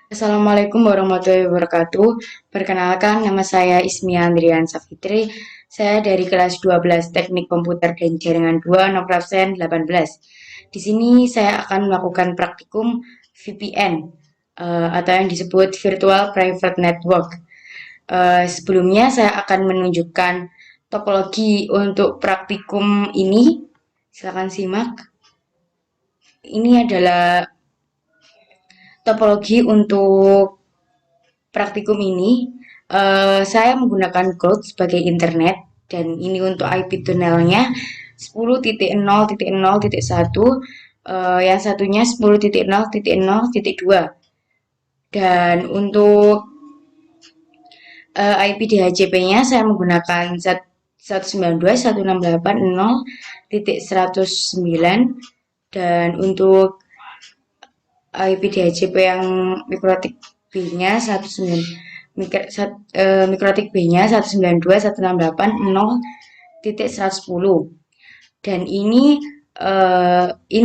Assalamualaikum warahmatullahi wabarakatuh. Perkenalkan, nama saya Ismia Andrian Safitri. Saya dari kelas 12 Teknik Komputer dan Jaringan 2 Nokrafsen 18. Di sini saya akan melakukan praktikum VPN atau yang disebut Virtual Private Network. Sebelumnya saya akan menunjukkan topologi untuk praktikum ini. Silakan simak. Ini adalah topologi untuk praktikum ini. Saya menggunakan Cloud sebagai internet dan ini untuk IP tunnelnya 10.0.0.1, yang satunya 10.0.0.2, dan untuk IP DHCP-nya saya menggunakan 192.168.0.109, dan untuk IP DHCP yang mikrotik B-nya 19 mikrotik B-nya 192.168.0.110, dan ini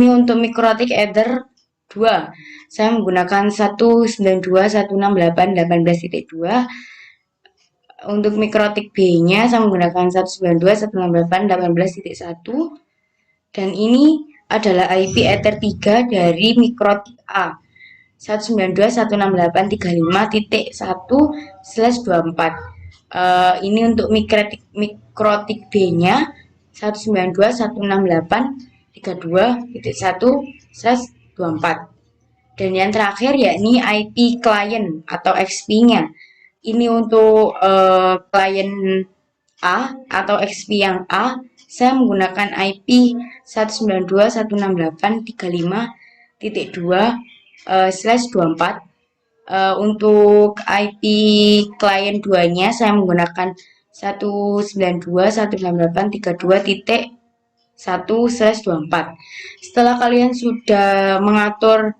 untuk mikrotik Ether 2 saya menggunakan 192.168.18.2. Untuk mikrotik B-nya saya menggunakan 192.168.18.1, dan ini adalah IP Ether 3 dari mikrotik A 192.168.35.1/24. Ini untuk mikrotik B-nya 192.168.32.1/24. Dan yang terakhir yakni IP client atau XP-nya. Ini untuk klien A atau XP yang A, saya menggunakan IP 192.168.35.2/24. Untuk IP klien 2-nya saya menggunakan 192.168.32.1/24. Setelah kalian sudah mengatur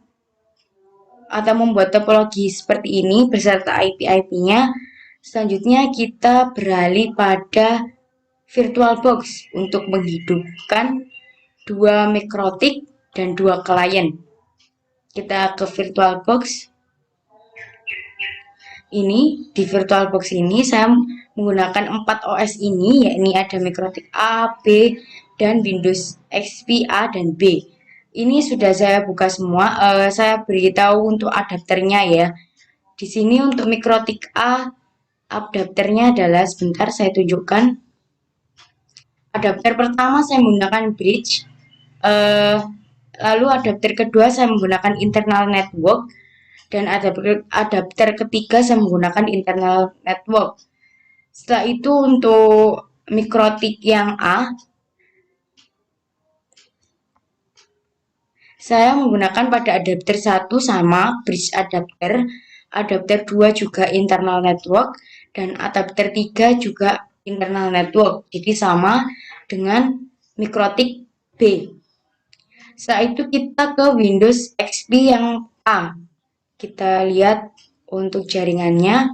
atau membuat topologi seperti ini beserta IP-IP-nya, selanjutnya kita beralih pada VirtualBox untuk menghidupkan dua mikrotik dan dua klien. Kita ke VirtualBox. Ini di VirtualBox ini saya menggunakan 4 OS ini, yakni ada mikrotik A, B, dan Windows XP A dan B. Ini sudah saya buka semua. Saya beritahu untuk adapternya ya. Di sini untuk mikrotik A, adapternya adalah, sebentar saya tunjukkan. Adapter pertama saya menggunakan bridge. Lalu adapter kedua saya menggunakan internal network, dan adapter ketiga saya menggunakan internal network. Setelah itu untuk mikrotik yang A, saya menggunakan pada adapter 1 sama bridge adapter, adapter 2 juga internal network, dan adapter 3 juga internal network. Jadi sama dengan mikrotik B. Setelah itu kita ke Windows XP yang A. Kita lihat untuk jaringannya.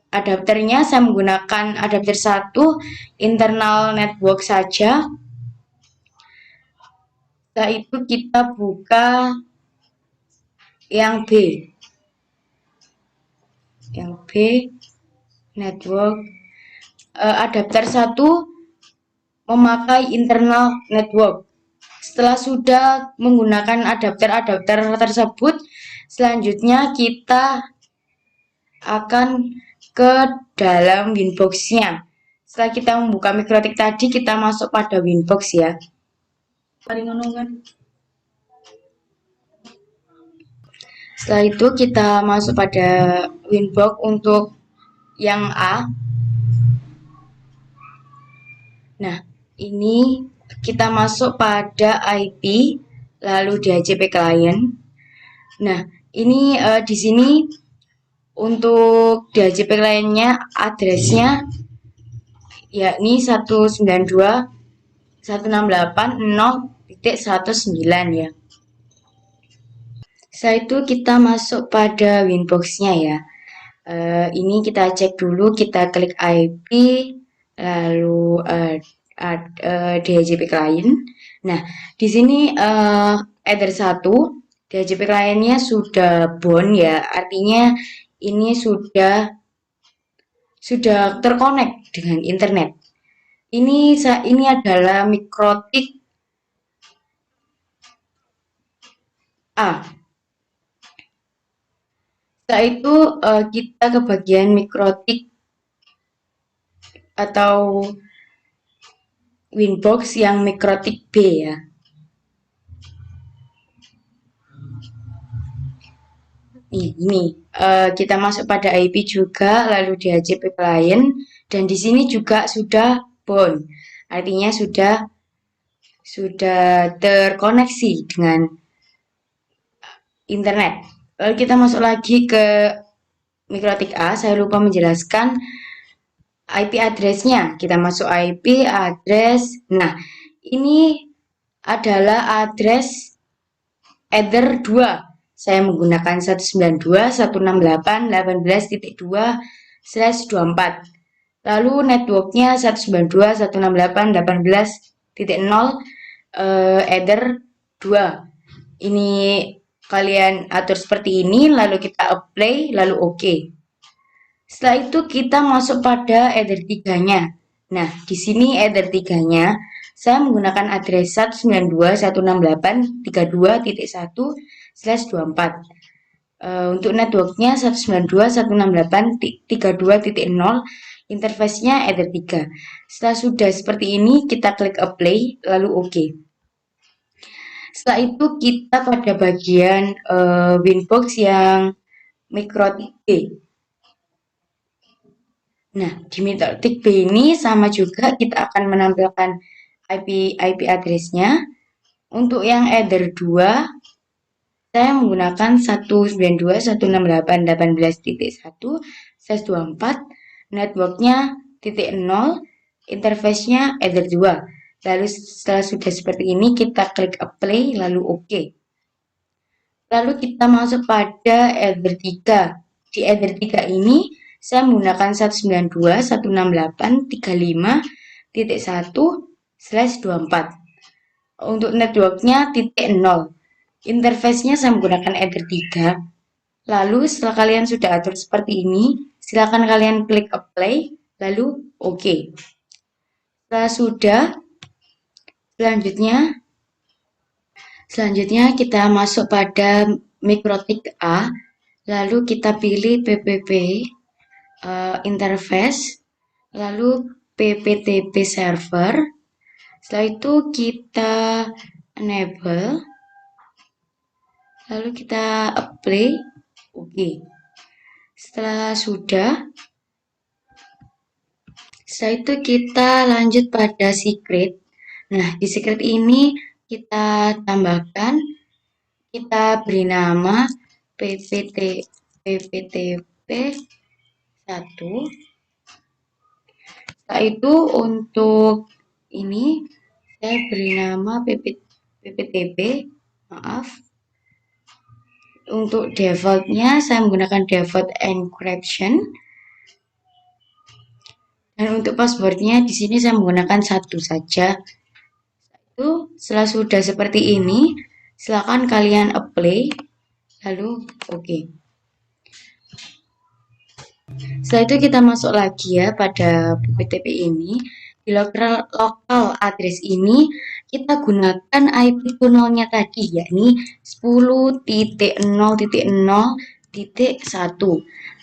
Adapternya saya menggunakan adapter 1 internal network saja. Setelah itu kita buka yang B. Yang B network. Adapter 1 memakai internal network. Setelah sudah menggunakan adapter-adapter tersebut, selanjutnya kita akan ke dalam Winbox-nya. Setelah kita membuka mikrotik tadi, kita masuk pada Winbox ya. Setelah itu kita masuk pada Winbox untuk yang A. Nah, ini kita masuk pada IP, lalu DHCP client. Nah, ini di sini untuk DHCP client-nya address-nya yakni 192.168.0.19 ya. Setelah itu kita masuk pada Winbox-nya ya. Ini kita cek dulu, kita klik IP, lalu DHCP client. Nah, di sini Ether 1 DHCP kliennya sudah bound ya, artinya ini sudah terkonek dengan internet. Ini adalah mikrotik A. Setelah itu kita ke bagian mikrotik atau Winbox yang mikrotik B ya. Ini kita masuk pada IP juga, lalu DHCP client, dan di sini juga sudah bound, artinya sudah terkoneksi dengan internet. Lalu kita masuk lagi ke mikrotik A. Saya lupa menjelaskan IP address-nya. Kita masuk IP address. Nah, ini adalah address Ether 2. Saya menggunakan 192.168.18.2/24. Lalu networknya 192.168.18.0 Ether 2. Ini kalian atur seperti ini, lalu kita apply, lalu OK. Setelah itu kita masuk pada Ether 3-nya. Nah, di sini Ether 3-nya saya menggunakan address 192.168.32.1/24. Untuk networknya 192.168.32.0, interface-nya Ether 3. Setelah sudah seperti ini, kita klik apply, lalu OK. Setelah itu kita pada bagian Winbox yang mikrotik B. Nah, di mikrotik B ini sama juga kita akan menampilkan IP address-nya. Untuk yang Ether 2, saya menggunakan 192.168.18.1/24, networknya .0, interface-nya Ether 2. Lalu setelah sudah seperti ini, kita klik apply, lalu OK. Lalu kita masuk pada Ether 3. Di Ether 3 ini, saya menggunakan 192.168.35.1/24. Untuk networknya .0. Interface-nya saya menggunakan Ether 3. Lalu setelah kalian sudah atur seperti ini, silakan kalian klik apply, lalu OK. Setelah sudah, selanjutnya kita masuk pada mikrotik A, lalu kita pilih PPP interface, lalu PPTP server. Setelah itu kita enable, lalu kita apply, OK. Setelah itu kita lanjut pada secret. Nah, di secret ini kita tambahkan, kita beri nama PPTP 1. Setelah itu untuk ini saya beri nama PPTP, maaf. Untuk defaultnya saya menggunakan default encryption. Dan untuk passwordnya di sini saya menggunakan 1 saja. Itu setelah sudah seperti ini, silakan kalian apply, lalu OK. Setelah itu kita masuk lagi ya pada PPTP ini. Di local address ini kita gunakan IP tunnelnya tadi, yakni 10.0.0.1.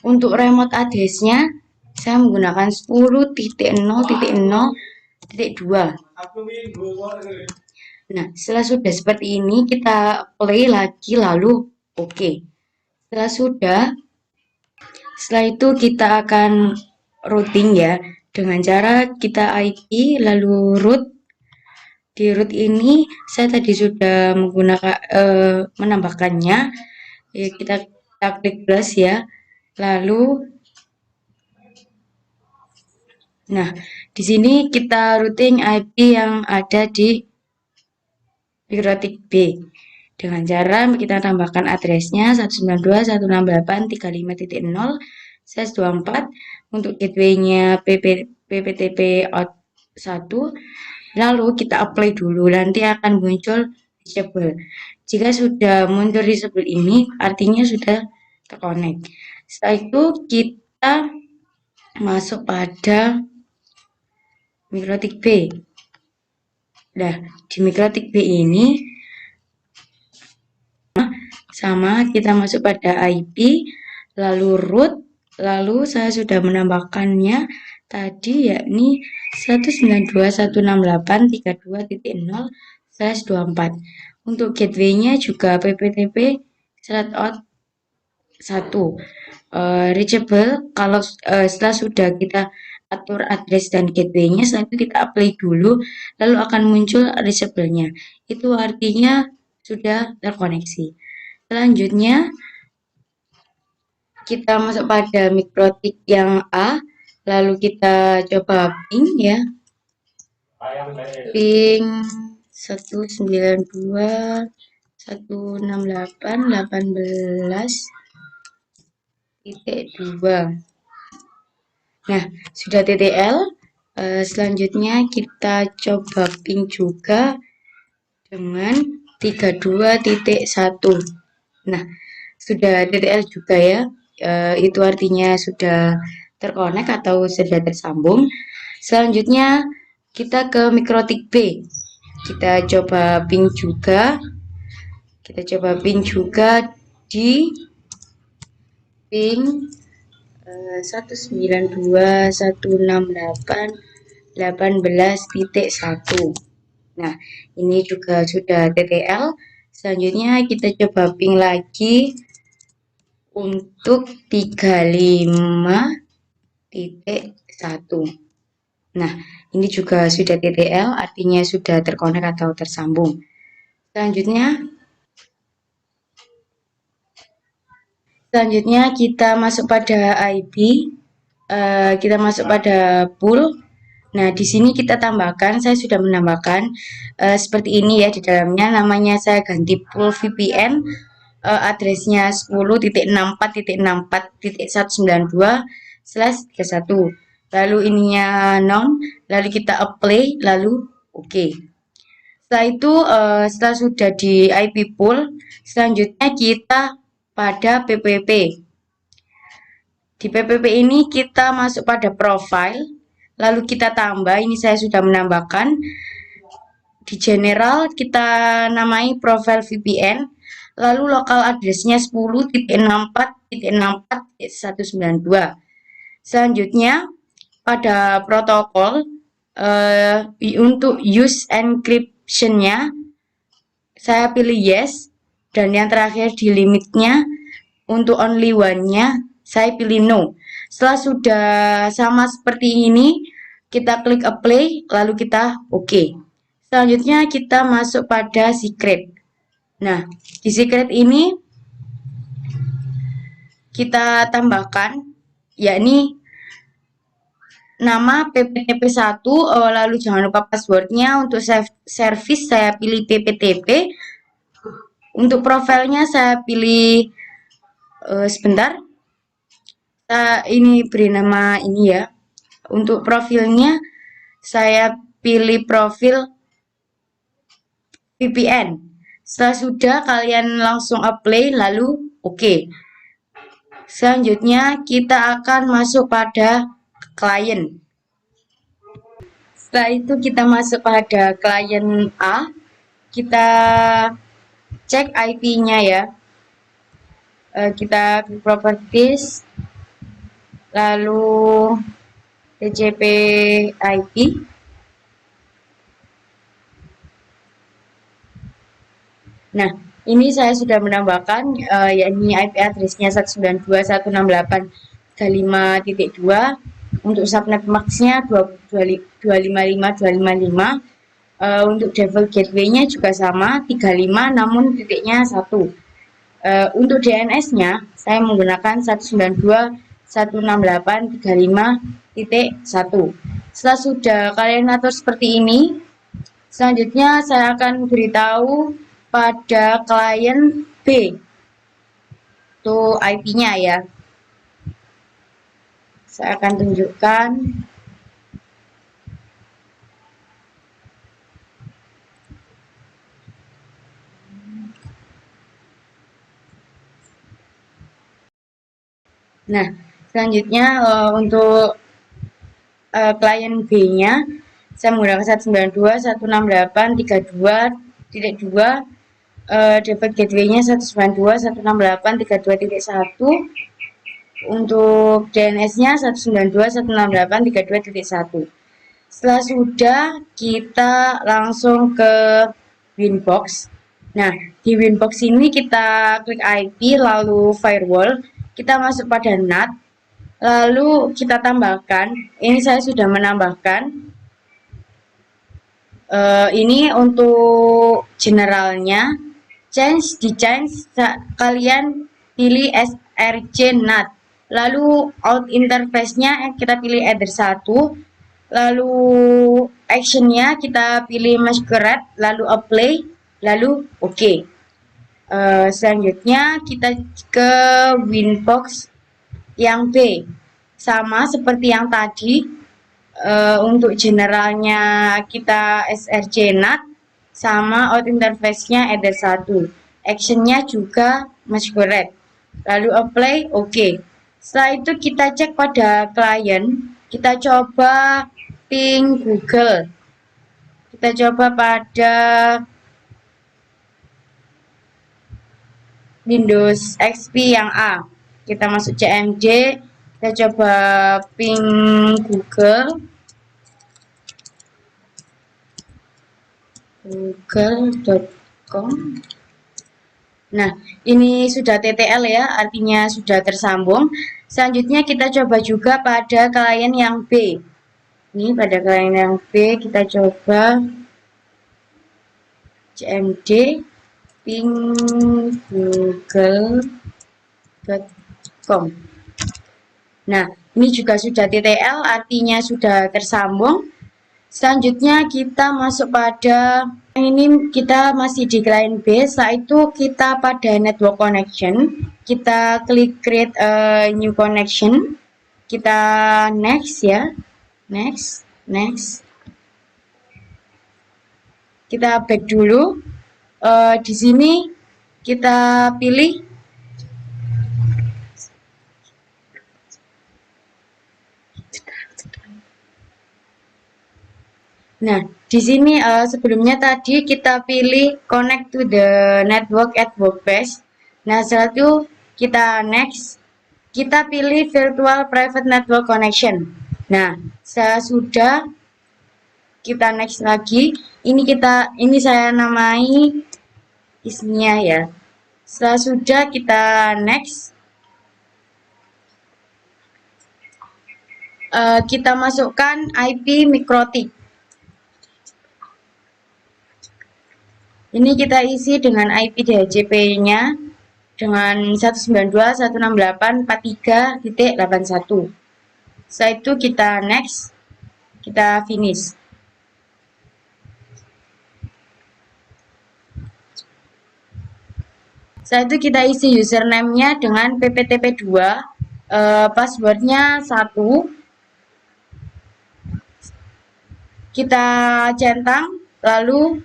Untuk remote address-nya saya menggunakan 10.0.0.2. Nah, setelah sudah seperti ini kita play lagi, lalu OK. Setelah itu kita akan routing ya, dengan cara kita IP lalu root. Di root ini saya tadi sudah menggunakan menambahkannya. Ya, kita klik plus ya. Lalu nah, di sini kita routing IP yang ada di mikrotik B. Dengan cara kita tambahkan addressnya 192.168.35.0/24. Untuk gateway-nya PPTP out 1. Lalu kita apply dulu, nanti akan muncul disable. Jika sudah muncul reachable ini, artinya sudah terkonek. Setelah itu kita masuk pada mikrotik B. Nah, di mikrotik B ini sama, kita masuk pada IP, lalu root, lalu saya sudah menambahkannya tadi yakni 192.168.32.0/24. Untuk gateway-nya juga PPTP thread out 1. Reachable, kalau setelah sudah kita atur address dan gateway-nya, setelah itu kita apply dulu, lalu akan muncul reachable-nya. Itu artinya sudah terkoneksi. Selanjutnya, kita masuk pada mikrotik yang A, lalu kita coba ping ya. Ping 192.168.18.2. Nah, sudah TTL. Selanjutnya kita coba ping juga dengan 32.1. Nah, sudah TTL juga ya. Itu artinya sudah terkonek atau sudah tersambung. Selanjutnya kita ke mikrotik B. Kita coba ping juga. Di ping 192.168.18.1. Nah, ini juga sudah TTL. Selanjutnya kita coba ping lagi untuk 35.1. Nah, ini juga sudah TTL, artinya sudah terkonek atau tersambung. Selanjutnya kita masuk pada IP, kita masuk pada pool. Nah, di sini kita tambahkan, saya sudah menambahkan seperti ini ya di dalamnya, namanya saya ganti pool VPN, addressnya 10.64.64.192/31. Lalu ininya non, lalu kita apply, lalu oke. Setelah itu, setelah sudah di IP pool, selanjutnya kita pada PPP. Di PPP ini kita masuk pada profile, lalu kita tambah, ini saya sudah menambahkan. Di general kita namai profile VPN, lalu lokal addressnya 10.64.64.192. Selanjutnya pada protokol, untuk use encryption-nya saya pilih yes, dan yang terakhir di limitnya untuk only one-nya saya pilih no. Setelah sudah sama seperti ini, kita klik apply, lalu kita oke. Selanjutnya kita masuk pada secret. Nah, di secret ini kita tambahkan yakni nama PPTP1, lalu jangan lupa passwordnya. Untuk service saya pilih PPTP. Untuk profilnya saya pilih sebentar. Ini beri nama ini ya. Untuk profilnya saya pilih profil VPN. Setelah sudah, kalian langsung apply lalu oke. Selanjutnya kita akan masuk pada klien. Setelah itu kita masuk pada klien A. Kita cek IP-nya ya. Kita klik properties, lalu TCP IP. Nah, ini saya sudah menambahkan yakni IP address-nya 192.168.35.2. Untuk subnet max-nya 255.255. Untuk default gateway-nya juga sama 35, namun titiknya 1. Untuk DNS-nya saya menggunakan 192.168.35.1. Setelah sudah kalian atur seperti ini, selanjutnya saya akan beritahu pada klien B. Itu IP-nya ya. Saya akan tunjukkan. Nah, selanjutnya untuk klien B-nya saya menggunakan 192.168.32.2, dapat gateway-nya 192.168.32.1, untuk DNS-nya 192.168.32.1. Setelah sudah, kita langsung ke Winbox. Nah, di Winbox ini kita klik IP, lalu firewall, kita masuk pada NAT, lalu kita tambahkan, ini saya sudah menambahkan, ini untuk generalnya, di change kalian pilih SRC NAT, lalu out interface-nya kita pilih either 1, lalu action-nya kita pilih masquerade, lalu apply, lalu OK. Selanjutnya kita ke Winbox yang B, sama seperti yang tadi. Untuk generalnya kita SRC NAT, sama out interface-nya either 1, action-nya juga masquerade, lalu apply, OK. Setelah itu kita cek pada klien, kita coba ping Google, kita coba pada Windows XP yang A, kita masuk CMD, kita coba ping google.com. Nah, ini sudah TTL ya, artinya sudah tersambung. Selanjutnya kita coba juga pada klien yang B. Ini pada klien yang B kita coba CMD ping google.com. Nah, ini juga sudah TTL, artinya sudah tersambung. Selanjutnya kita masuk pada ini, kita masih di klien B. Setelah itu kita pada network connection, kita klik create a new connection, kita next ya, next. Kita back dulu. Di sini kita pilih Nah, di sini sebelumnya tadi kita pilih connect to the network at workspace. Nah, setelah itu kita next, kita pilih virtual private network connection. Nah, sudah kita next lagi. Ini saya namai Ismia ya. Setelah sudah kita next, kita masukkan IP mikrotik. Ini kita isi dengan IP DHCP-nya dengan 192.168.43.81. Setelah itu kita next, kita finish. Setelah itu kita isi username-nya dengan pptp2, password-nya 1. Kita centang, lalu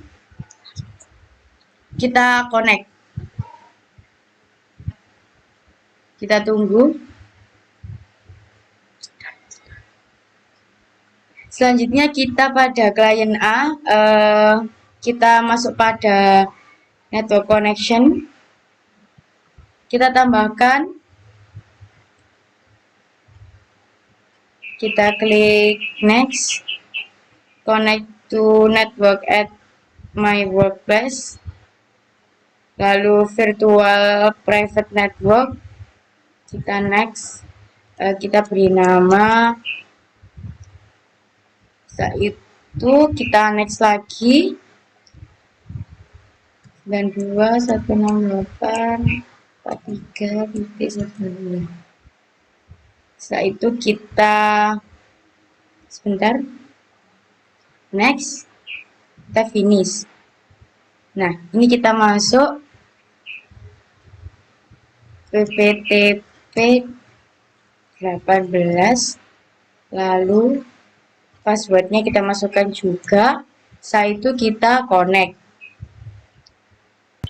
kita connect. Kita tunggu. Selanjutnya kita pada klien A, kita masuk pada network connection. Kita tambahkan. Kita klik next. Connect to network at my workplace. Lalu virtual private network. Kita next. Kita beri nama. Setelah itu kita next lagi. 92.168.43.12. Setelah itu kita sebentar. Next. Kita finish. Nah, ini kita masuk pptp 18, lalu passwordnya kita masukkan juga. Setelah itu kita connect.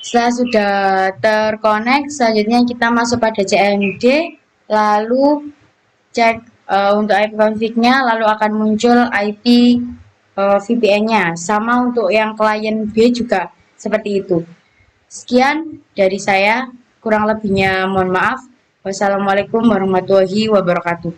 Setelah sudah terconnect, selanjutnya kita masuk pada CMD, lalu cek untuk IP config-nya, lalu akan muncul IP VPN-nya. Sama untuk yang klien B juga seperti itu. Sekian dari saya, kurang lebihnya mohon maaf. Wassalamualaikum warahmatullahi wabarakatuh.